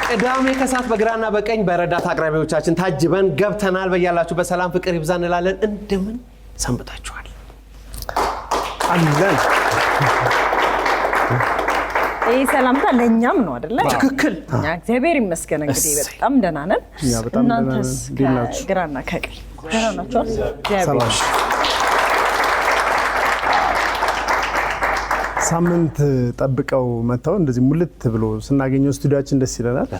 ቅዳሜ ከሰዓት በግራና በቀኝ በረዳት አቅራቢዎቻችን ታጅበን ገብተናል። በያላችሁ በሰላም ፍቅር ይብዛ እንላለን። እንደምን ሰንብታችኋል? አለን። ይሄ ሰላምታ ለኛም ነው አይደለ? ትክክል። እግዚአብሔር ይመስገን እንግዲህ በጣም ደህና ነን። እናንተስ ግራና ከቀኝ ደህና ናችሁ? እግዚአብሔር ሳምንት ጠብቀው መተው እንደዚህ ሙልት ብሎ ስናገኘው ስቱዲዮአችን ደስ ይለናል።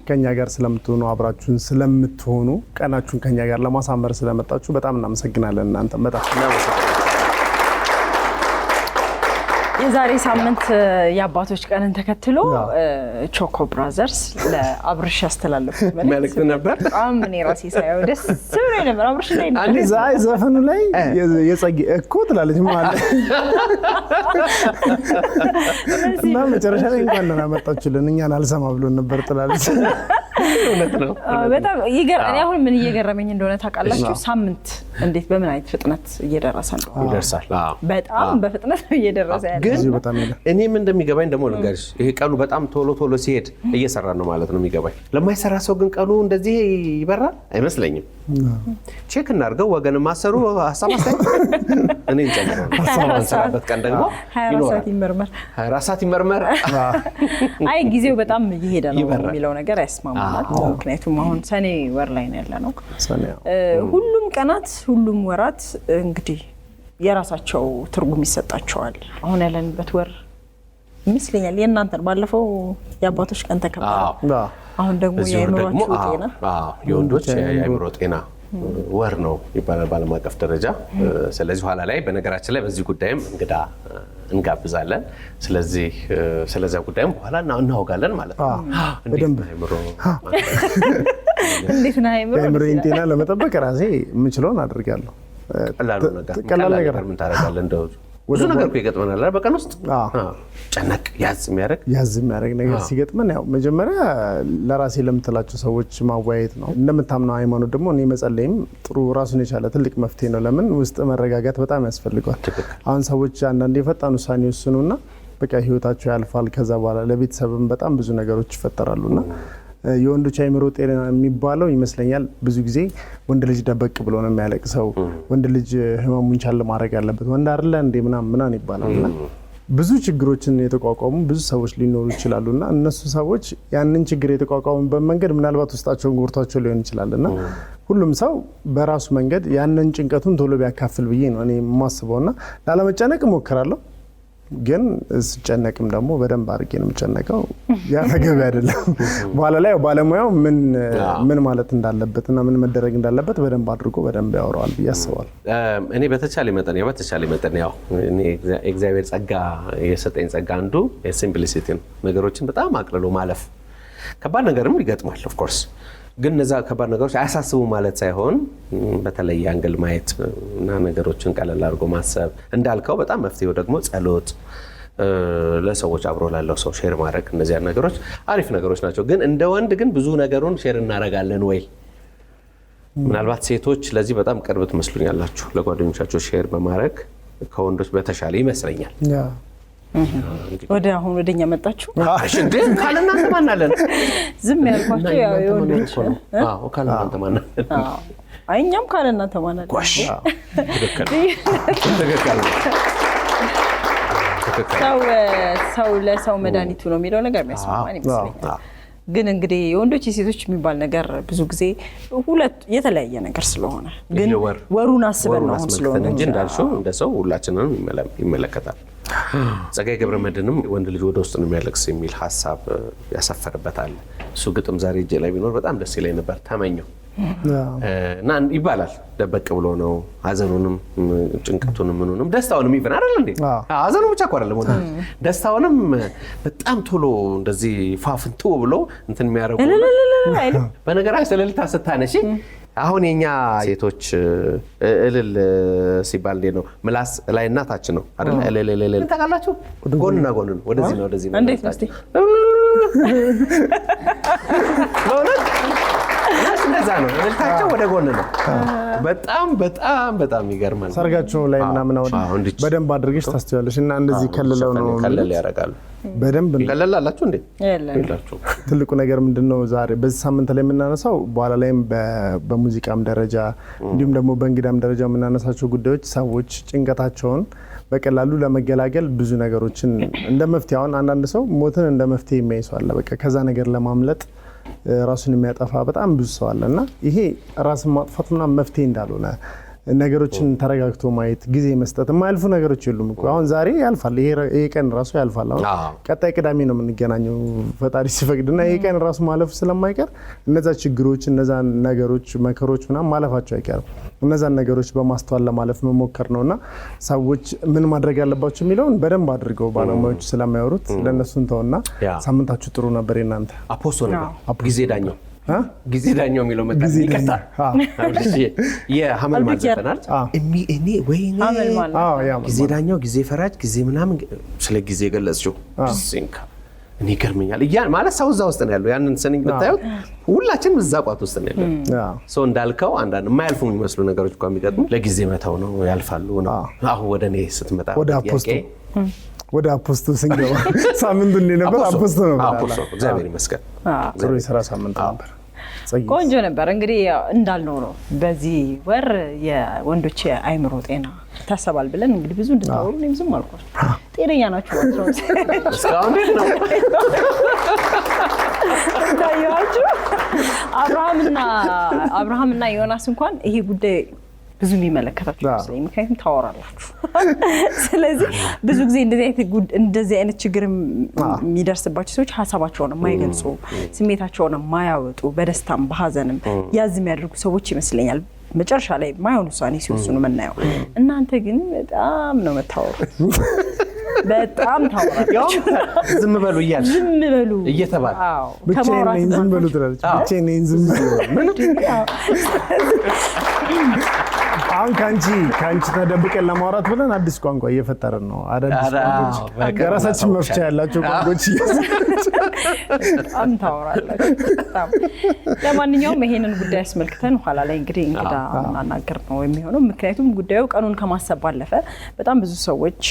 ከኛ ጋር ስለምትሆኑ አብራችሁን ስለምትሆኑ ቀናችሁን ከኛ ጋር ለማሳመር ስለመጣችሁ በጣም እናመሰግናለን። እናንተ በጣም የዛሬ ሳምንት የአባቶች ቀንን ተከትሎ ቾኮ ብራዘርስ ለአብርሽ ያስተላለፉት መልእክት ነበር። እኔ ራሴ ሳይው ደስ ብሎኝ ነበር። አብርሽ ላይ አንዴ ዛይ ዘፈኑ ላይ የጸጊ እኮ ትላለች ማለት እና መጨረሻ ላይ እንኳን ደህና መጣችሁልን እኛን አልሰማ ብሎን ነበር ትላለች። እውነት ነው። በጣም እኔ አሁን ምን እየገረመኝ እንደሆነ ታውቃላችሁ? ሳምንት እንዴት በምን አይነት ፍጥነት እየደረሰ ነው? ይደርሳል። በጣም በፍጥነት ነው እየደረሰ ያለው። ግን በጣም እኔም እንደሚገባኝ ደግሞ ልንገርሽ፣ ይሄ ቀኑ በጣም ቶሎ ሲሄድ እየሰራ ነው ማለት ነው የሚገባኝ። ለማይሰራ ሰው ግን ቀኑ እንደዚህ ይበራል አይመስለኝም። ቼክ እናድርገው። ወገን ማሰሩ ሐሳብ እኔ እንጨምረው። ሐሳብበት ቀን ደግሞ 24 ሰዓት ይመርመር። አይ ጊዜው በጣም እየሄደ ነው የሚለው ነገር ያስማማናል። ምክንያቱም አሁን ሰኔ ወር ላይ ነው ያለነው። ሁሉም ቀናት ሁሉም ወራት እንግዲህ የራሳቸው ትርጉም ይሰጣቸዋል። አሁን ያለንበት ወር ይመስለኛል የእናንተ ባለፈው የአባቶች ቀን ተከበረ። አሁን ደግሞ የአእምሮአችሁ ጤና የወንዶች የአእምሮ ጤና ወር ነው ይባላል በዓለም አቀፍ ደረጃ። ስለዚህ ኋላ ላይ በነገራችን ላይ በዚህ ጉዳይም እንግዳ እንጋብዛለን። ስለዚህ ስለዛ ጉዳይም በኋላ እናወጋለን ማለት ነው። በደንብ እንዴት ነው የአእምሮ ጤና ለመጠበቅ ራሴ የምችለውን አድርጋለሁ። ቀላል ነገር ምን ታደርጋለህ? እንደው ብዙ ነገር እኮ ይገጥመናል አይደል? በቀን ውስጥ ጨነቅ ያዝ የሚያደርግ ነገር ሲገጥመን ያው መጀመሪያ ለራሴ ለምትላቸው ሰዎች ማወያየት ነው። እንደምታምነው ሃይማኖት ደግሞ እኔ መጸለይም ጥሩ ራሱን የቻለ ትልቅ መፍትሄ ነው። ለምን ውስጥ መረጋጋት በጣም ያስፈልጋል። አሁን ሰዎች አንዳንዴ የፈጣን ውሳኔ ይወስኑና በቃ ህይወታቸው ያልፋል። ከዛ በኋላ ለቤተሰብም በጣም ብዙ ነገሮች ይፈጠራሉና የወንዶች አእምሮ ጤና የሚባለው ይመስለኛል ብዙ ጊዜ ወንድ ልጅ ደበቅ ብሎ ነው የሚያለቅሰው። ወንድ ልጅ ህመሙን ቻል ማድረግ ያለበት ወንድ አይደለ እንዴ ምናምን ይባላልና ብዙ ችግሮችን የተቋቋሙ ብዙ ሰዎች ሊኖሩ ይችላሉና እነሱ ሰዎች ያንን ችግር የተቋቋሙበት መንገድ ምናልባት ውስጣቸውን ጎርቷቸው ሊሆን ይችላልና ሁሉም ሰው በራሱ መንገድ ያንን ጭንቀቱን ቶሎ ቢያካፍል ብዬ ነው እኔ የማስበውና ላለመጨነቅ እሞክራለሁ። ግን ስጨነቅም ደግሞ በደንብ አድርጌ ነው የምጨነቀው። ያ ተገቢ አይደለም። በኋላ ላይ ባለሙያው ምን ማለት እንዳለበትና ምን መደረግ እንዳለበት በደንብ አድርጎ በደንብ ያወራዋል ብዬ አስባለሁ። እኔ በተቻለ መጠን ያው እኔ እግዚአብሔር ጸጋ የሰጠኝ ጸጋ አንዱ የሲምፕሊሲቲ ነው። ነገሮችን በጣም አቅልሎ ማለፍ። ከባድ ነገርም ይገጥማል ኦፍ ኮርስ። ግን እነዛ ከባድ ነገሮች አያሳስቡ ማለት ሳይሆን በተለየ አንግል ማየት እና ነገሮችን ቀለል አድርጎ ማሰብ እንዳልከው በጣም መፍትሄው ደግሞ ጸሎት፣ ለሰዎች አብሮ ላለው ሰው ሼር ማድረግ፣ እነዚህ ነገሮች አሪፍ ነገሮች ናቸው። ግን እንደ ወንድ ግን ብዙ ነገሩን ሼር እናደርጋለን ወይ? ምናልባት ሴቶች ለዚህ በጣም ቅርብ ትመስሉኛላችሁ። ለጓደኞቻቸው ሼር በማድረግ ከወንዶች በተሻለ ይመስለኛል። ወደ አሁን ወደኛ መጣችሁ። እሺ እንዴ ካለናንተ ማናለን? ዝም ያልኳችሁ ያው የወንዶች ካለናንተ ማናለን? እኛም ካለናንተ ማናለን? ጓሽ ሰው ለሰው መድኃኒቱ ነው የሚለው ነገር የሚያስማማን ይመስለኛል። ግን እንግዲህ የወንዶች የሴቶች የሚባል ነገር ብዙ ጊዜ ሁለት የተለያየ ነገር ስለሆነ ግን ወሩን አስበን ነው ስለሆነ እንጂ እንዳልሽው እንደ ሰው ሁላችንንም ይመለከታል። ጸጋዬ ገብረመድህንም ወንድ ልጅ ወደ ውስጥ ነው የሚያለቅስ የሚል ሐሳብ ያሰፈርበታል። እሱ ግጥም ዛሬ እጄ ላይ ቢኖር በጣም ደስ ይለኝ ነበር። ተመኘው እና ይባላል ደበቅ ብሎ ነው ሀዘኑንም ጭንቀቱንም ምኑንም ደስታውንም ይፈን አይደል እንዴ? ሀዘኑ ብቻ እኮ አይደለም ወንድ ደስታውንም በጣም ቶሎ እንደዚህ ፋፍንቶ ብሎ እንትን የሚያረጉ በነገራችን ስለልታ ስታነሺ አሁን የኛ ሴቶች እልል ሲባል እንዴት ነው? ምላስ ላይና ታች ነው አይደል? እልል ታውቃላችሁ? ጎንና ጎን ነው። ወደዚህ ነው ወደዚህ ነው። እንዴት ነው እስቲ? እንደዛ ነው። እልልታቸው ወደ ጎን ነው። በጣም በጣም በጣም ይገርማል። ሰርጋቸው ላይ ምናምን አሁን በደንብ አድርገሽ ታስተዋለሽ እና እንደዚህ ከልለው ነው ከለል ያደርጋሉ። በደንብ ከለላላችሁ እንዴ? የላችሁ። ትልቁ ነገር ምንድነው ዛሬ በዚህ ሳምንት ላይ የምናነሳው በኋላ ላይም በሙዚቃም ደረጃ እንዲሁም ደግሞ በእንግዳም ደረጃ የምናነሳቸው ጉዳዮች ሰዎች ጭንቀታቸውን በቀላሉ ለመገላገል ብዙ ነገሮችን እንደ መፍትሄ አሁን አንዳንድ ሰው ሞትን እንደ መፍትሄ የሚያይ ሰው አለ። በቃ ከዛ ነገር ለማምለጥ ራሱን የሚያጠፋ በጣም ብዙ ሰው አለ እና ይሄ ራስን ማጥፋት ምናምን መፍትሄ እንዳልሆነ ነገሮችን ተረጋግቶ ማየት ጊዜ መስጠት የማያልፉ ነገሮች የሉም እኮ አሁን ዛሬ ያልፋል ይሄ ቀን ራሱ ያልፋል አሁን ቀጣይ ቅዳሜ ነው የምንገናኘው ፈጣሪ ሲፈቅድና ይሄ ቀን ራሱ ማለፉ ስለማይቀር እነዛ ችግሮች እነዛ ነገሮች መከሮች ምናምን ማለፋቸው አይቀርም እነዛን ነገሮች በማስተዋል ለማለፍ መሞከር ነውና ሰዎች ምን ማድረግ ያለባቸው የሚለውን በደንብ አድርገው ባለሙያዎች ስለማያወሩት ለነሱን ተውና ሳምንታችሁ ጥሩ ነበር እናንተ አፖስቶ ነበር ጊዜ ዳኛው ጊዜ ዳኛው የሚለው መጣ ይቀጣ የሐመል ማዘፈናል እኔ ወይኔ ጊዜ ዳኛው ጊዜ ፈራጅ ጊዜ ምናምን ስለ ጊዜ ገለጽሽው ሲንካ እኔ ገርመኛል ያን ማለት ሰው እዛ ውስጥ ነው ያለው ያንን ስንኝ ብታዩት ሁላችንም እዛ ቋት ውስጥ ነው ያለው ሰው እንዳልከው አንዳንድ የማያልፉ የሚመስሉ ነገሮች እንኳን የሚገጥሙ ለጊዜ መተው ነው ያልፋሉ ነው አሁን ወደ እኔ ስትመጣ ወደ አፖስቶ ስንገባ ሳምንቱ ነበር አፖስቶ ነው አፖስቶ እግዚአብሔር ይመስገን ጥሩ የሥራ ሳምንት ነበር ቆንጆ ነበር እንግዲህ እንዳልነው ነው በዚህ ወር የወንዶች የአእምሮ ጤና ታሰባል ብለን እንግዲህ ብዙ እንድታወሩ ነው ዝም አልኳችሁ ጤነኛ ናችሁ ነው እስካሁን ነው ታያችሁ አብርሃምና ዮናስ እንኳን ይሄ ጉዳይ ብዙ የሚመለከታችሁ ስለዚህ ምክንያቱም ታወራላችሁ ስለዚህ ብዙ ጊዜ እንደዚህ አይነት ችግር የሚደርስባቸው ሰዎች ሐሳባቸውን የማይገልጹ ስሜታቸውን የማያወጡ በደስታም በሐዘንም ያዝ የሚያደርጉ ሰዎች ይመስለኛል መጨረሻ ላይ ማይሆን ውሳኔ ሲወስኑ መናየው እናንተ ግን በጣም ነው የምታወሩት በጣም ታወራላችሁ ዝም በሉ እያል ዝም በሉ እየተባለ ብቻዬን ዝም በሉ ትላለች ብቻዬን ዝም በሉ አሁን ካንቺ ተደብቀን ለማውራት ብለን አዲስ ቋንቋ እየፈጠርን ነው አዳዲስ ቋንቋዎች የራሳችን መፍቻ ያላቸው ቋንቋዎች በጣም ታወራላችሁ ለማንኛውም ይሄንን ጉዳይ አስመልክተን ኋላ ላይ እንግዲህ እንግዳ እናናገር ነው የሚሆነው ምክንያቱም ጉዳዩ ቀኑን ከማሰብ ባለፈ በጣም ብዙ ሰዎች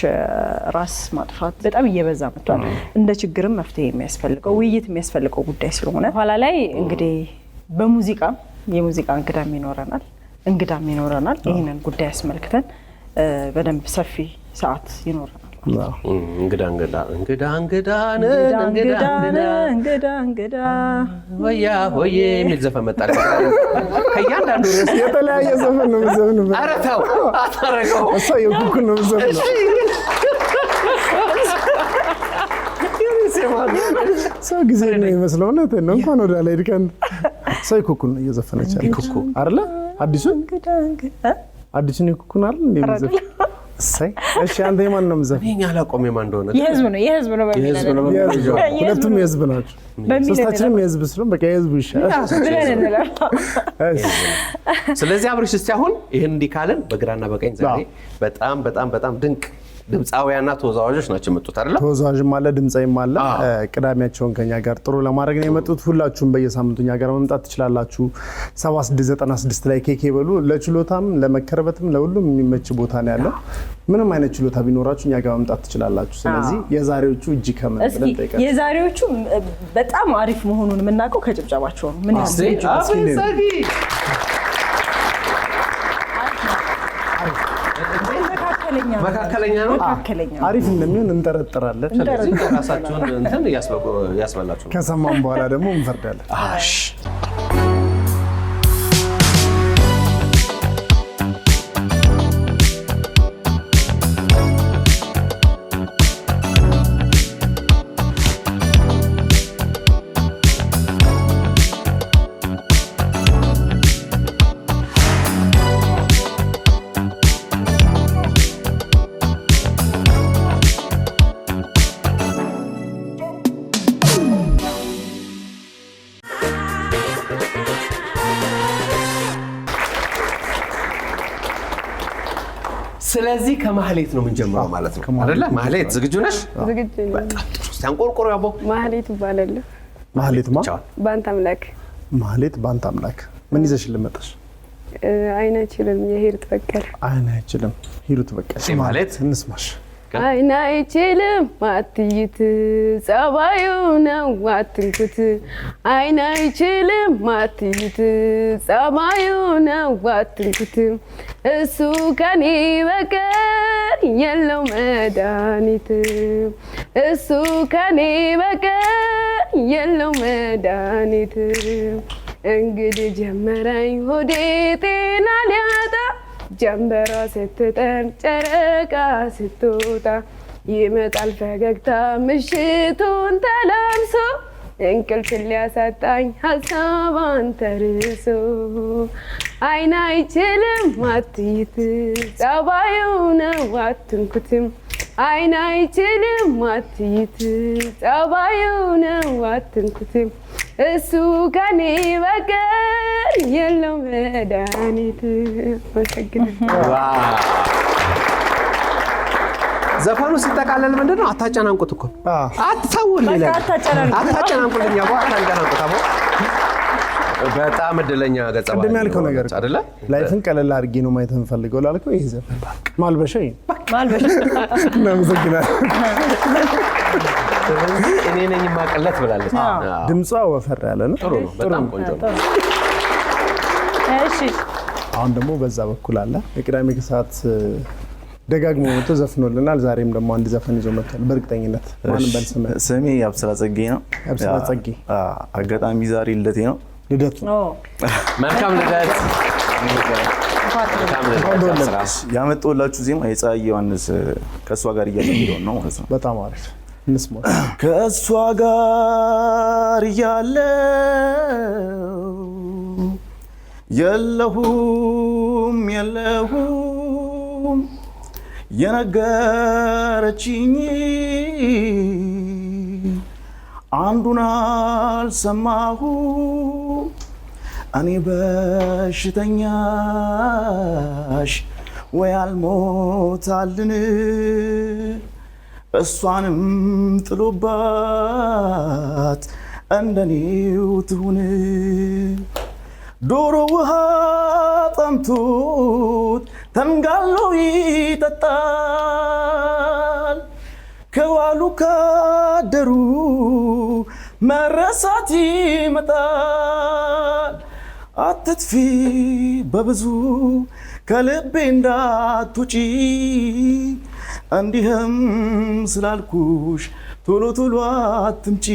ራስ ማጥፋት በጣም እየበዛ መጥቷል እንደ ችግርም መፍትሄ የሚያስፈልገው ውይይት የሚያስፈልገው ጉዳይ ስለሆነ ኋላ ላይ እንግዲህ የሙዚቃ እንግዳም ይኖረናል ይሄንን ጉዳይ አስመልክተን በደንብ ሰፊ ሰዓት ይኖረናል እንግዳ ወያ ሆዬ የሚል ዘፈን መጣ ከእያንዳንዱ የተለያየ ዘፈን ነው ዘፈኑ ኧረ ተው አታረገው እሷ የኩኩን ነው ዘፈኑ ሰው ጊዜ ነው የሚመስለው ነው እንኳን ወደ ላይ ድቀን ሰው የኩኩን ነው እየዘፈነች ኩኩ አይደለ አዲሱን የኩኩን አይደል እንደሚዘፍ እሺ አንተ የማን ነው የምዘፍ እኛ አላቆም የማን እንደሆነ የህዝብ ነው ሁለቱም የህዝብ ናቸው ሶስታችንም የህዝብ ስለሆነ በቃ የህዝብ ይሻላል ስለዚህ አብርሽ እስቲ አሁን ይሄን እንዲህ ካለን በግራና በቀኝ ዛሬ በጣም ድንቅ ድምጻውያንና ተወዛዋዦች ናቸው የመጡት አይደል ተወዛዋዥም አለ ድምጻይም አለ ቅዳሜያቸውን ከኛ ጋር ጥሩ ለማድረግ ነው የመጡት ሁላችሁም በየሳምንቱኛ ጋር መምጣት ትችላላችሁ 7696 ላይ ኬኬ በሉ ለችሎታም ለመከረበትም ለሁሉም የሚመች ቦታ ነው ያለው ምንም አይነት ችሎታ ቢኖራችሁ እኛ ጋር መምጣት ትችላላችሁ ስለዚህ የዛሬዎቹ እጅ ከመን ብለን ጠይቃችሁ የዛሬዎቹ በጣም አሪፍ መሆኑን የምናውቀው ከጭብጨባቸው ነው ምን ያህል መካከለኛ ነው አሪፍ እንደሚሆን እንጠረጥራለን ስለዚህ ራሳችሁን እንትን ያስበላችሁ ከሰማን በኋላ ደግሞ እንፈርዳለን ስለዚህ ከማህሌት ነው የምንጀምረው ማለት ነው አይደለ? ማህሌት ዝግጁ ነሽ? ዝግጁ ነኝ። በጣም ጥሩ። እስቲ አንቆርቆሮ ያቦ። ማህሌት እባላለሁ። ማህሌትማ በአንተ አምላክ። ማህሌት በአንተ አምላክ። ምን ይዘሽልን መጣሽ? አይን አይችልም የሂሩት በቀለ። አይን አይችልም ሂሩት በቀለ ማለት እንስማሽ። አይን አይችልም አትይት ጸባዩ ነው አትንኩት። አይን አይችልም አትይት ጸባዩ ነው አትንኩት። እሱ ከኔ በቀር የለው መድኃኒት። እሱ ከኔ በቀር የለው መድኃኒት። እንግዲህ ጀመረኝ ሆዴ ጤና ሊያጣ ጀንበሯ ስትጠር ጨረቃ ስትወጣ ይመጣል ፈገግታ ምሽቱን ተላብሶ እንቅልፍ ሊያሳጣኝ ሀሳብ አንተርሶ። አይን አይችልም አትይት ጸባዩ ነው አትንኩትም። አይን አይችልም አትይት ጸባዩ ነው አትንኩትም። እሱ ከኔ በቀር የለው መድኃኒት። ዘፈኑ ሲጠቃለል ምንድነው? አታጨናንቁት እኮ አትተውልኝ፣ አታጨናንቁልኝ፣ አቦ አታጨናንቁት። አቦ በጣም እድለኛ ገጸ ባህሪ ቅድም ያልከው ነገር አይደለ? ላይፍን ቀለል አድርጌ ነው ማየት የምፈልገው ላልከው ይሄ ዘፈን ማልበሻ ማልበሻ እናመሰግናለን። ስለዚህ እኔ ነኝ ማቀለት ብላለች። ድምጿ ወፈር ያለ ነው። ጥሩ ነው፣ በጣም ቆንጆ ነው። እሺ አሁን ደግሞ በዛ በኩል አለ የቅዳሜ ከሰዓት ደጋግሞ መጥቶ ዘፍኖልናል። ዛሬም ደግሞ አንድ ዘፈን ይዞ መጥቷል። በእርግጠኝነት ማን በልስመ ስሜ አብስራ ጸጌ ነው። አብስራ ጸጌ አጋጣሚ ዛሬ ልደቴ ነው። ልደቱ መልካም ልደት። ያመጣሁላችሁ ዜማ የፀሐይ ዮሐንስ ከእሷ ጋር እያለሁ ነው ማለት ነው። በጣም አሪፍ እንስማ። ከእሷ ጋር እያለሁ የለሁም የነገረችኝ አንዱን አልሰማሁ እኔ በሽተኛሽ ወይ አልሞታልን እሷንም ጥሎባት እንደኔው ትሁን ዶሮ ውሃ ጠምቶት ተንጋሎ ይጠጣል ከዋሉ ካደሩ መረሳት ይመጣል አትጥፊ በብዙ ከልቤ እንዳትውጪ እንዲህም ስላልኩሽ ቶሎ ቶሎ አትምጪ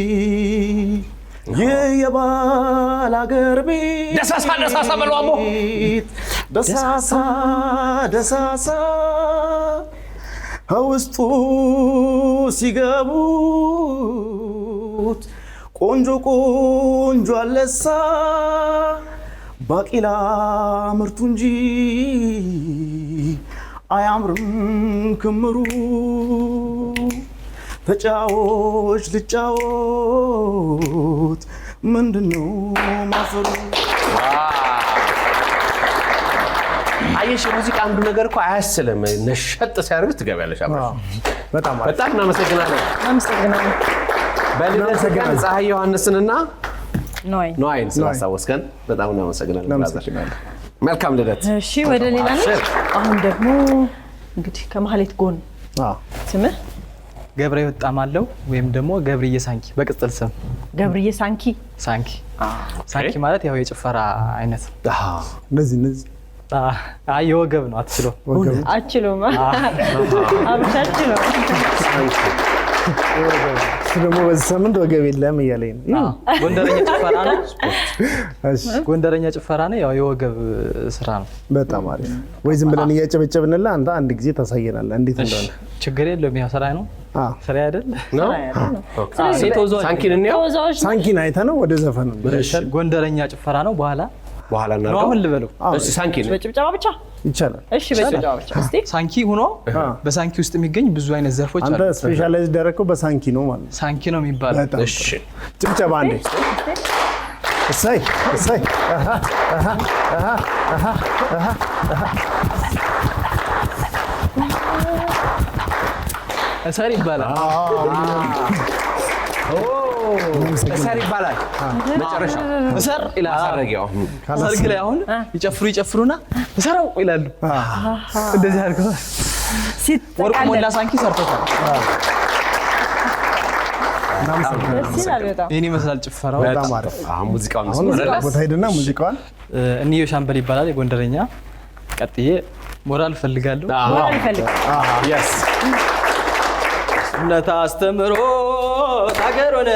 ይህ የባል አገር ቤት ደሳሳ በሏሞ ደሳሳ ውስጡ ሲገቡት ቆንጆ አለሳ ባቂላ ምርቱ እንጂ አያምርም ክምሩ ተጫዎች ልጫወት ምንድነው ማፈሩ። አየሽ ሙዚቃ አንዱ ነገር እኮ አያስልም። ነሸጥ ሲያደርግ ትገቢያለሽ። በጣም እናመሰግናለን። በልደት ቀን ፀሐይ ዮሐንስንና ኖይን ስላስታወስከን በጣም እናመሰግናለን። መልካም ልደት። እሺ ወደ ሌላ ነው። አሁን ደግሞ እንግዲህ ከማህሌት ጎን ስምህ ገብረ ይወጣማለው ወይም ደግሞ ገብርዬ ሳንኪ በቅጽል ስም ገብርዬ ሳንኪ ማለት ያው የጭፈራ አይነት እነዚህ የወገብ ነው። አትችሎም አብቻችሁ ነው። ደግሞ በዚህ ሳምንት ወገብ የለም እያለኝ ነው። ጎንደረኛ ጭፈራ ነው። ያው የወገብ ስራ ነው። በጣም አሪፍ። ወይ ዝም ብለን እያጨበጨብንላ አንተ አንድ ጊዜ ታሳየናለህ እንዴት እንደሆነ። ችግር የለውም። ያው ስራ ነው። ስራ አይደል ነው። ሳንኪን አይተህ ነው ወደ ዘፈኑ። ጎንደረኛ ጭፈራ ነው። በኋላ ነው አሁን ልበለው። እሺ ሳንኪ ነው። በጭብጨባ ብቻ ይቻላል። እሺ በጭብጨባ ብቻ። እስቲ ሳንኪ ሆኖ በሳንኪ ውስጥ የሚገኝ ብዙ አይነት ዘርፎች አሉ። አንተ ስፔሻላይዝ ደረከው በሳንኪ ነው ማለት። ሳንኪ ነው የሚባለው። እሺ ጭብጨባ አንዴ። እሰይ እሰር ይባላል። እሰር ይባላል። መጨረሻ እሰር ይላል። ማሳረጊያው ሰርግ ላይ አሁን ይጨፍሩና እሰረው ይላሉ። እንደዚህ አድርገው ወርቁ ሞላ ሳንኪ ሰርቶታል። ይህን ይመስላል ጭፈራው። በጣም አሪፍ። ሙዚቃውን ቦታ ሄድና ሙዚቃዋን እንዮ ሻምበል ይባላል የጎንደረኛ። ቀጥዬ ሞራል ፈልጋለሁ። እምነት አስተምሮ ታገሮነ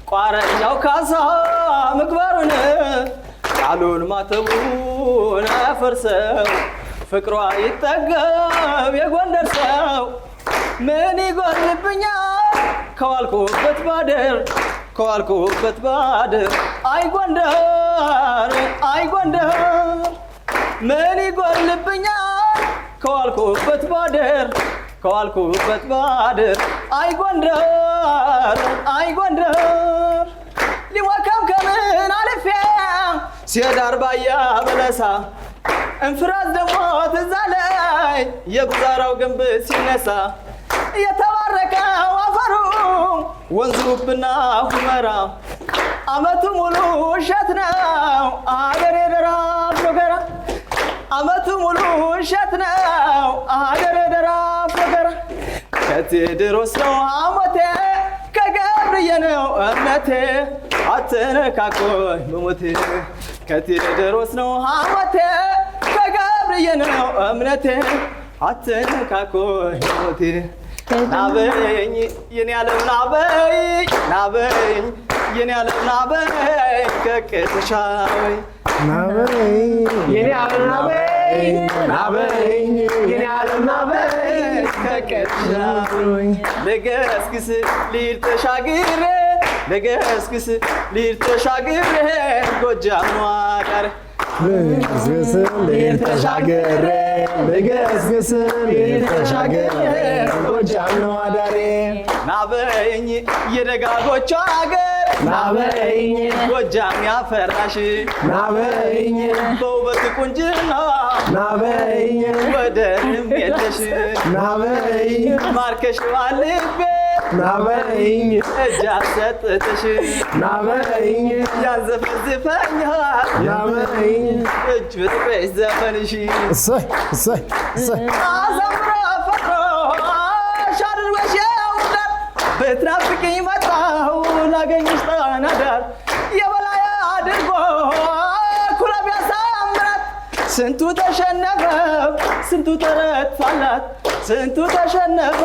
ቋረኛው ካሳ ምግባሩን ቃሉን ማተቡን አፈርሰው ፍቅሯ ይጠገብ የጎንደር ሰው ምን ይጎልብኛል ከዋልኩበት ባድር አይ ጎንደር ምን ይጎልብኛል ከዋልኩበት ባድር አይ ጎንደር ሊዋካም ከምን አልፌ ሲዳር ባያ በለሳ እንፍራዝ ደግሞ ትዝ አለኝ የጉዛራው ግንብ ሲነሳ የተባረከው አፈሩ ወንዙ ብና ሁመራ አመቱ ሙሉ እሸት ነው አገሬ ደራፍ ፎገራ አመቱ ሙሉ እሸት ነው አገሬ ደራፍ ፎገራ ከቴድሮስ ነው ሐሞቴ ከገብርዬ ነው እምነቴ አትነካኮኝ በሞቴ ከቴድሮስ ነው ሐሞቴ ከገብርዬ ነው እምነቴ አትነካኮኝ በሞቴ ናበኝ የኔ ዓለም ናበኝ የኔ ዓለም ናበኝ ከቅጥሻወይ ናበኝ የኔ ዓለም ናበኝ የኔ ዓለም ናበኝ ከቅጥሻወይ ልገስግስ ሊል ተሻግሬ ጎጃም ዋቀር ልገስግስ ሊል ተሻግሬ ጎጃም ነው አዳሬ ናበኝ የደጋጎቹ አገር ናበኝ ጎጃም ያፈራሽ ናበኝ በውበት ቁንጅና ናበኝ ወደርም የለሽ ናበኝ ማርከሽ ልቤ ናበኝ እጅ አሰጥተሽ ናበኝ ያንዘፈዝፈኛል ናበኝ እጅ ብጥበሽ ዘፈንሽ እሰይ አዘምሮ ፈጥሮ ሻድርወሽ የውዳር በትራፊክኝ መጣሁ ላገኝሽ ጣናዳር የበላይ አድርጎ ኩረብ ያሳምራት ስንቱ ተሸነፈ ስንቱ ተረታላት ስንቱ ተሸነፈ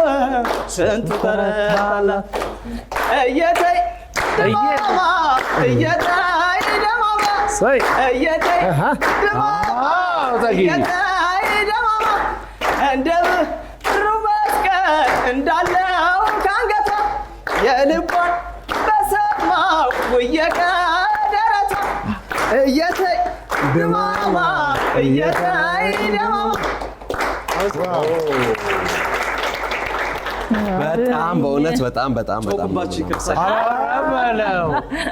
ስንቱ ተረታላት እየተይ ደማማ እንደ ብሩ መስቀል እንዳለው ካንገቷ የልቧን በሰማው ወየቀደረቷ እየተይ ደማማ በጣም በእውነት በጣም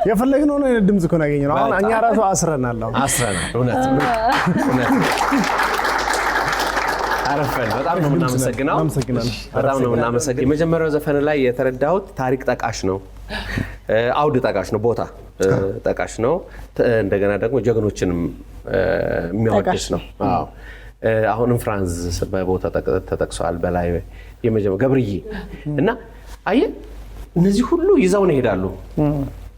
የፈለግነው ነው ድምጽ እኮ ነው ያገኘነው። አሁን እኛ ራሱ አስረናል። እውነት አረፈን። በጣም ነው የምናመሰግነው። በጣም ነው የምናመሰግነው። የመጀመሪያው ዘፈን ላይ የተረዳሁት ታሪክ ጠቃሽ ነው፣ አውድ ጠቃሽ ነው፣ ቦታ ጠቃሽ ነው። እንደገና ደግሞ ጀግኖችንም የሚያወድስ ነው። አዎ አሁንም ፍራንዝ በቦታ ተጠቅሷል። በላይ የመጀመሪያው ገብርዬ እና አየህ እነዚህ ሁሉ ይዘውን ይሄዳሉ።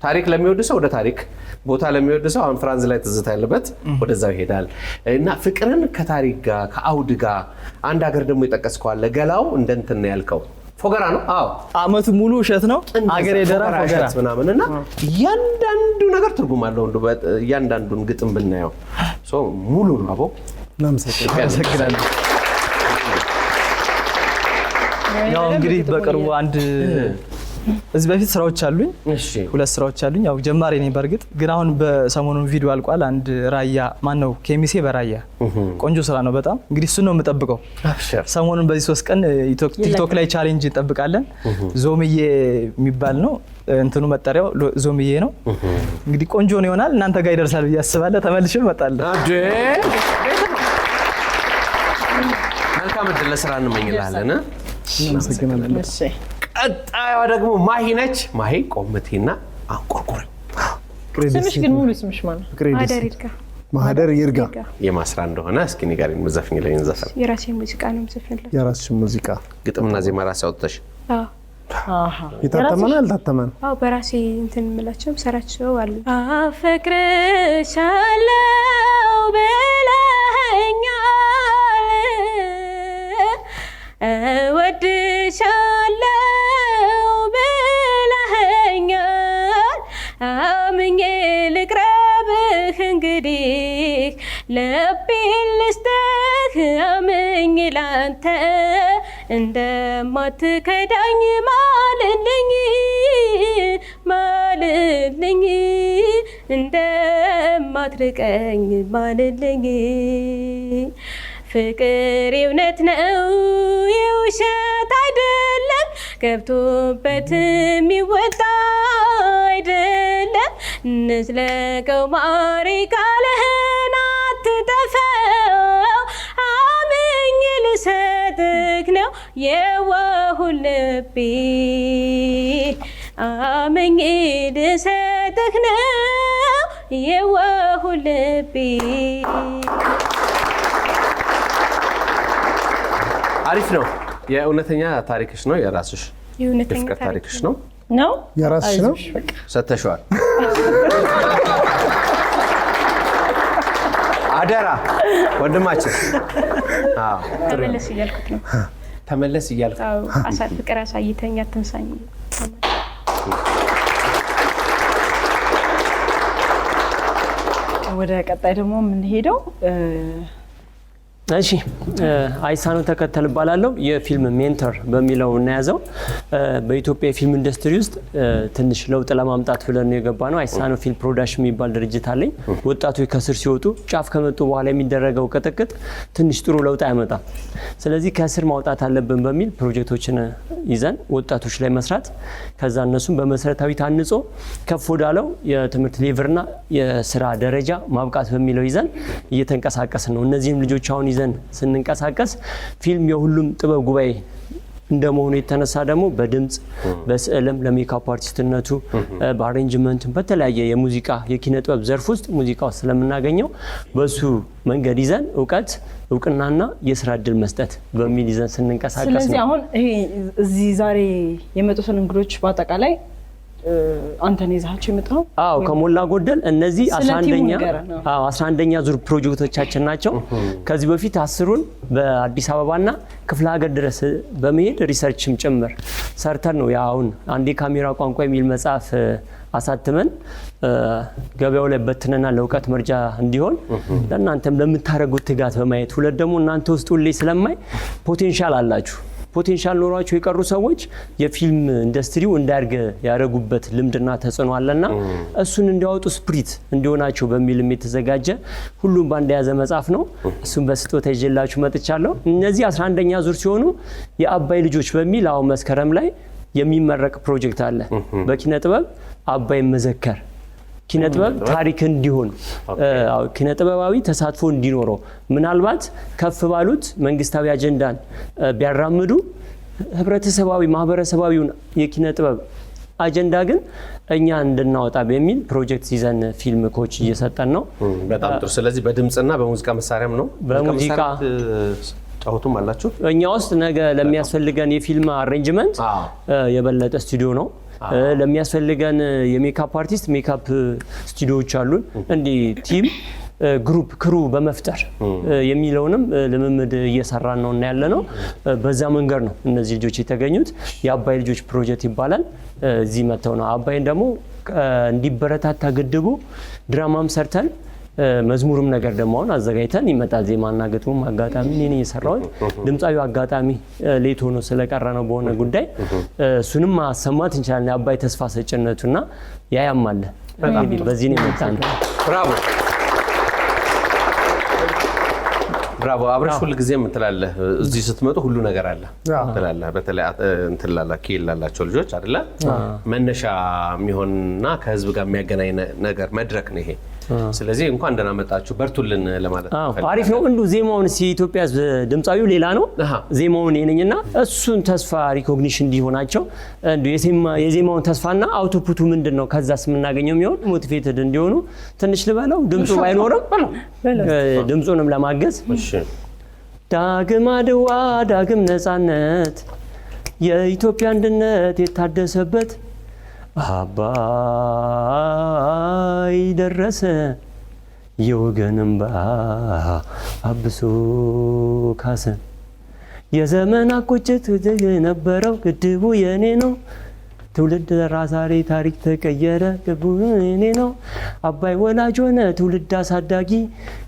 ታሪክ ለሚወድ ሰው ወደ ታሪክ፣ ቦታ ለሚወድ ሰው አሁን ፍራንዝ ላይ ትዝታ ያለበት ወደዛው ይሄዳል እና ፍቅርን ከታሪክ ጋር ከአውድ ጋር አንድ ሀገር ደግሞ የጠቀስከው አለ ገላው እንደንትን ያልከው ፎገራ ነው። አዎ አመቱ ሙሉ እሸት ነው አገር የደራ ፎገራ ምናምን እና እያንዳንዱ ነገር ትርጉም አለው። እያንዳንዱን ግጥም ብናየው ሙሉ ነው። አቦ እናመሰግናለን። ያው እንግዲህ በቅርቡ አንድ እዚህ በፊት ስራዎች አሉኝ፣ ሁለት ስራዎች አሉኝ። ያው ጀማሪ ነኝ በርግጥ ግን አሁን በሰሞኑን ቪዲዮ አልቋል። አንድ ራያ ማን ነው ኬሚሴ በራያ ቆንጆ ስራ ነው በጣም እንግዲህ እሱን ነው የምጠብቀው። ሰሞኑን በዚህ 3 ቀን ቲክቶክ ላይ ቻሌንጅ እንጠብቃለን። ዞምዬ የሚባል ነው እንትኑ መጠሪያው ዞምዬ ነው። እንግዲህ ቆንጆ ነው ይሆናል፣ እናንተ ጋር ይደርሳል ብዬ አስባለሁ። ተመልሼ እመጣለሁ። መልካም እድል ለስራ እንመኝልሃለን። እናመሰግናለን። እሺ ቀጣዩዋ ደግሞ ማሂ ነች። ማሂ ቆምቴና አንቆርቆሪ። ስምሽ ግን ሙሉ ስምሽ ማን ነው? ማህደር ይርጋ። ማህደር ይርጋ። የማስራ እንደሆነ እስኪ ንገሪኝ። የምትዘፍኝልኝ ዘፈን? የራሴ ሙዚቃ ነው የምዘፍንልህ። የራስሽ ሙዚቃ ግጥምና ዜማ ራስሽ አውጥተሽ? የታተመ ነው ያልታተመ? አዎ በራሴ እንትን የምላቸው ሰራቸው አሉ። አፈቅርሻለሁ ብለኸኛል፣ እወድሻለሁ ብለኸኛል፣ አምኜ ልቅረብህ እንግዲህ ልቤን ልስጥህ አምኜ ላንተ እንደማትከዳኝ ማልልኝ ማልልኝ እንደማትርቀኝ ማልልኝ። ፍቅር የእውነት ነው የውሸት አይደለም፣ ገብቶበት የሚወጣ አይደለም። ንዝለቀው ማሬ ቃልህን አትጠፈው፣ አምኜ ልሰጥህ ነው የዋሁን ልቤ፣ አምኜ ልሰጥህ ነው የዋሁን ልቤ። አሪፍ ነው። የእውነተኛ ታሪክሽ ነው? የራስሽ የፍቅር ታሪክሽ ነው? ነው የራስሽ ነው? ሰተሽዋል። አደራ ወንድማችን። ተመለስ እያልኩት ነው። ተመለስ እያልኩት። ፍቅር አሳይተኛ አትንሳኝ። ወደ ቀጣይ ደግሞ የምንሄደው እሺ አይሳኖ ተከተል እባላለሁ። የፊልም ሜንተር በሚለው እናያዘው። በኢትዮጵያ የፊልም ኢንዱስትሪ ውስጥ ትንሽ ለውጥ ለማምጣት ብለን ነው የገባ ነው። አይሳኖ ፊልም ፕሮዳክሽን የሚባል ድርጅት አለኝ። ወጣቶች ከስር ሲወጡ ጫፍ ከመጡ በኋላ የሚደረገው ቅጥቅጥ ትንሽ ጥሩ ለውጥ አይመጣም። ስለዚህ ከስር ማውጣት አለብን በሚል ፕሮጀክቶችን ይዘን ወጣቶች ላይ መስራት፣ ከዛ እነሱም በመሰረታዊ ታንጾ ከፍ ወዳለው የትምህርት ሌቭልና የስራ ደረጃ ማብቃት በሚለው ይዘን እየተንቀሳቀስን ነው። እነዚህም ልጆች አሁን ይዘን ስንንቀሳቀስ ፊልም የሁሉም ጥበብ ጉባኤ እንደመሆኑ የተነሳ ደግሞ በድምጽ በስዕልም ለሜካፕ አርቲስትነቱ በአሬንጅመንት በተለያየ የሙዚቃ የኪነ ጥበብ ዘርፍ ውስጥ ሙዚቃ ውስጥ ስለምናገኘው በሱ መንገድ ይዘን እውቅናና የስራ እድል መስጠት በሚል ይዘን ስንንቀሳቀስ ነው። ስለዚህ አሁን ይሄ እዚህ ዛሬ የመጡትን እንግዶች በአጠቃላይ አንተን ይዛቸው የመጣው? አዎ ከሞላ ጎደል እነዚህ 11ኛ ዙር ፕሮጀክቶቻችን ናቸው። ከዚህ በፊት 10ሩን በአዲስ አበባና ክፍለ ሀገር ድረስ በመሄድ ሪሰርችም ጭምር ሰርተን ነው አሁን አንዴ ካሜራ ቋንቋ የሚል መጽሐፍ አሳትመን ገበያው ላይ በትነና ለእውቀት መርጃ እንዲሆን ለእናንተም ለምታደርጉት ትጋት በማየት ሁለት ደግሞ እናንተ ውስጥ ሁሌ ስለማይ ፖቴንሻል አላችሁ። ፖቴንሻል ኖሯቸው የቀሩ ሰዎች የፊልም ኢንዱስትሪው እንዳያድግ ያደረጉበት ልምድና ተጽዕኖ አለና እሱን እንዲያወጡ ስፕሪት እንዲሆናቸው በሚልም የተዘጋጀ ሁሉም ባንድ የያዘ መጽሐፍ ነው። እሱን በስጦታ ይዤላችሁ መጥቻለሁ። እነዚህ 11ኛ ዙር ሲሆኑ የአባይ ልጆች በሚል አሁን መስከረም ላይ የሚመረቅ ፕሮጀክት አለ። በኪነ ጥበብ አባይ መዘከር ኪነ ጥበብ ታሪክ እንዲሆን ኪነ ጥበባዊ ተሳትፎ እንዲኖረው ምናልባት ከፍ ባሉት መንግስታዊ አጀንዳን ቢያራምዱ ህብረተሰባዊ ማህበረሰባዊውን የኪነ ጥበብ አጀንዳ ግን እኛ እንድናወጣ በሚል ፕሮጀክት ይዘን ፊልም ኮች እየሰጠን ነው። በጣም ጥሩ። ስለዚህ በድምጽና በሙዚቃ መሳሪያም ነው? በሙዚቃ ጫወቱም አላችሁ? እኛ ውስጥ ነገ ለሚያስፈልገን የፊልም አሬንጅመንት የበለጠ ስቱዲዮ ነው። ለሚያስፈልገን የሜካፕ አርቲስት ሜካፕ ስቱዲዮዎች አሉን። እንዲህ ቲም ግሩፕ ክሩ በመፍጠር የሚለውንም ልምምድ እየሰራን ነው እና ያለ ነው። በዛ መንገድ ነው እነዚህ ልጆች የተገኙት። የአባይ ልጆች ፕሮጀክት ይባላል። እዚህ መጥተው ነው አባይን ደግሞ እንዲበረታታ ግድቡ ድራማም ሰርተን መዝሙርም ነገር ደግሞ አሁን አዘጋጅተን ይመጣል። ዜማና ግጥሙም አጋጣሚ እኔ የሰራሁት ድምጻዊው አጋጣሚ ሌት ሆኖ ስለቀረ ነው በሆነ ጉዳይ እሱንም ማሰማት እንችላለን። የአባይ ተስፋ ሰጭነቱና ያያም አለ። እንግዲህ በዚህ ነው የመጣነው። ብራቮ ብራቮ። አብረሽ ሁል ጊዜ የምትላለህ እዚህ ስትመጡ ሁሉ ነገር አለ ትላለህ። በተለይ እንትን ኬል ላላቸው ልጆች አይደለ መነሻ የሚሆንና ከህዝብ ጋር የሚያገናኝ ነገር መድረክ ነው ይሄ። ስለዚህ እንኳን ደህና መጣችሁ በርቱልን ለማለት ነው። አሪፍ ነው። እንዱ ዜማውን የኢትዮጵያ ድምጻዊው ሌላ ነው፣ ዜማውን የነኝና እሱን ተስፋ ሪኮግኒሽን እንዲሆናቸው እንዱ የዜማውን ተስፋና አውትፑቱ ምንድነው ከዛስ የምናገኘው የሚሆን ሞቲቬትድ እንዲሆኑ ትንሽ ልበለው ድምጹ ባይኖርም ድምጹንም ለማገዝ ዳግም አድዋ ዳግም ነፃነት የኢትዮጵያ አንድነት የታደሰበት አባይ ደረሰ የወገን እንባ አብሶ ካሰ የዘመን ቁጭት የነበረው ግድቡ የኔ ነው ትውልድ ዛሬ ታሪክ ተቀየረ ግድቡ የኔ ነው አባይ ወላጅ ሆነ ትውልድ አሳዳጊ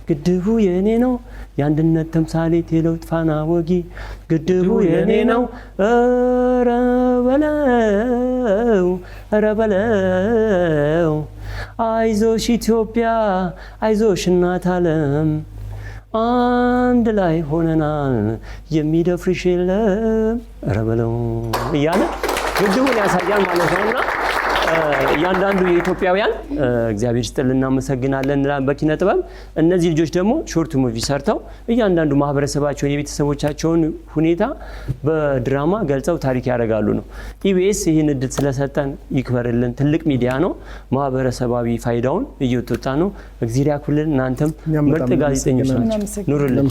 ግድቡ የኔ ነው የአንድነት ተምሳሌት የለውጥ ፋና ወጊ ግድቡ የኔ ነው ኧረ በለው አይዞሽ ኢትዮጵያ አይዞሽ እናት ዓለም አንድ ላይ ሆነናል የሚደፍርሽ የለም ኧረ በለው እያለ ግድቡን ያሳያል ማለት ነውና እያንዳንዱ የኢትዮጵያውያን እግዚአብሔር ይስጥልን እናመሰግናለን በኪነ ጥበብ እነዚህ ልጆች ደግሞ ሾርት ሙቪ ሰርተው እያንዳንዱ ማህበረሰባቸውን የቤተሰቦቻቸውን ሁኔታ በድራማ ገልጸው ታሪክ ያደርጋሉ ነው። ኢቢኤስ ይህን እድል ስለሰጠን ይክበርልን። ትልቅ ሚዲያ ነው። ማህበረሰባዊ ፋይዳውን እየወጣ ነው። እግዚአብሔር ያክብርልን። እናንተም ምርጥ ጋዜጠኞች ናችሁ። ኑሩልን።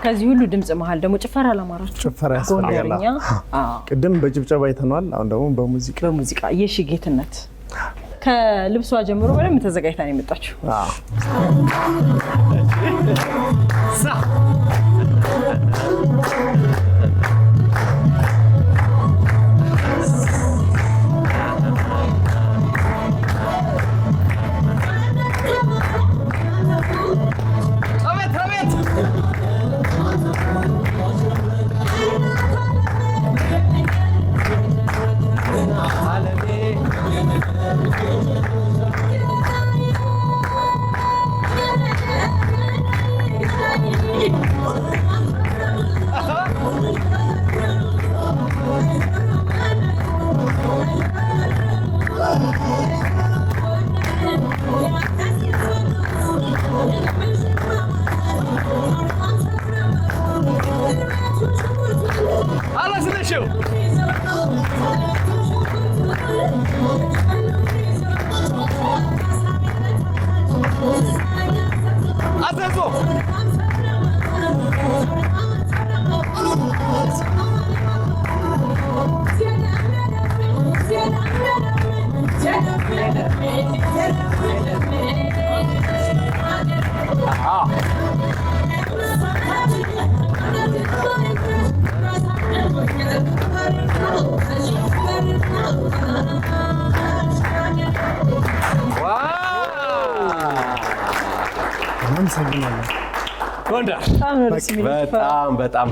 ከዚህ ሁሉ ድምጽ መሃል ደግሞ ጭፈራ ለማራችሁ ጭፈራ ያስፈልጋል። ቅድም በጭብጨባ አይተናል። አሁን ደግሞ በሙዚቃ የሺ ጌትነት ከልብሷ ጀምሮ በደንብ ተዘጋጅታ ነው የመጣችው።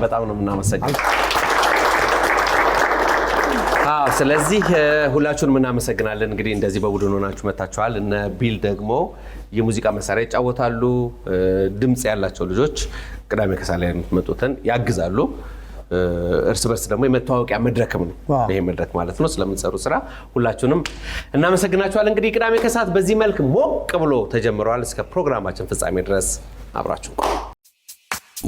በጣም ነው የምናመሰግነው። ስለዚህ ሁላችሁንም እናመሰግናለን። እንግዲህ እንደዚህ በቡድን ሆናችሁ መጣችኋል። እነ ቢል ደግሞ የሙዚቃ መሳሪያ ይጫወታሉ። ድምጽ ያላቸው ልጆች ቅዳሜ ከሰዓት ላይ የምትመጡትን ያግዛሉ። እርስ በርስ ደግሞ የመተዋወቂያ መድረክም ነው ይሄ መድረክ ማለት ነው። ስለምትሰሩ ስራ ሁላችሁንም እናመሰግናችኋለን። እንግዲህ ቅዳሜ ከሰዓት በዚህ መልክ ሞቅ ብሎ ተጀምሯል። እስከ ፕሮግራማችን ፍጻሜ ድረስ አብራችሁ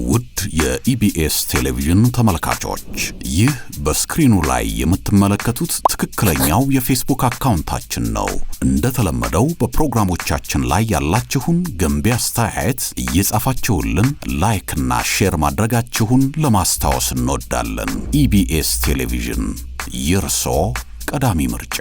ውድ የኢቢኤስ ቴሌቪዥን ተመልካቾች፣ ይህ በስክሪኑ ላይ የምትመለከቱት ትክክለኛው የፌስቡክ አካውንታችን ነው። እንደተለመደው በፕሮግራሞቻችን ላይ ያላችሁን ገንቢ አስተያየት እየጻፋችሁልን ላይክና ሼር ማድረጋችሁን ለማስታወስ እንወዳለን። ኢቢኤስ ቴሌቪዥን የርሶ ቀዳሚ ምርጫ።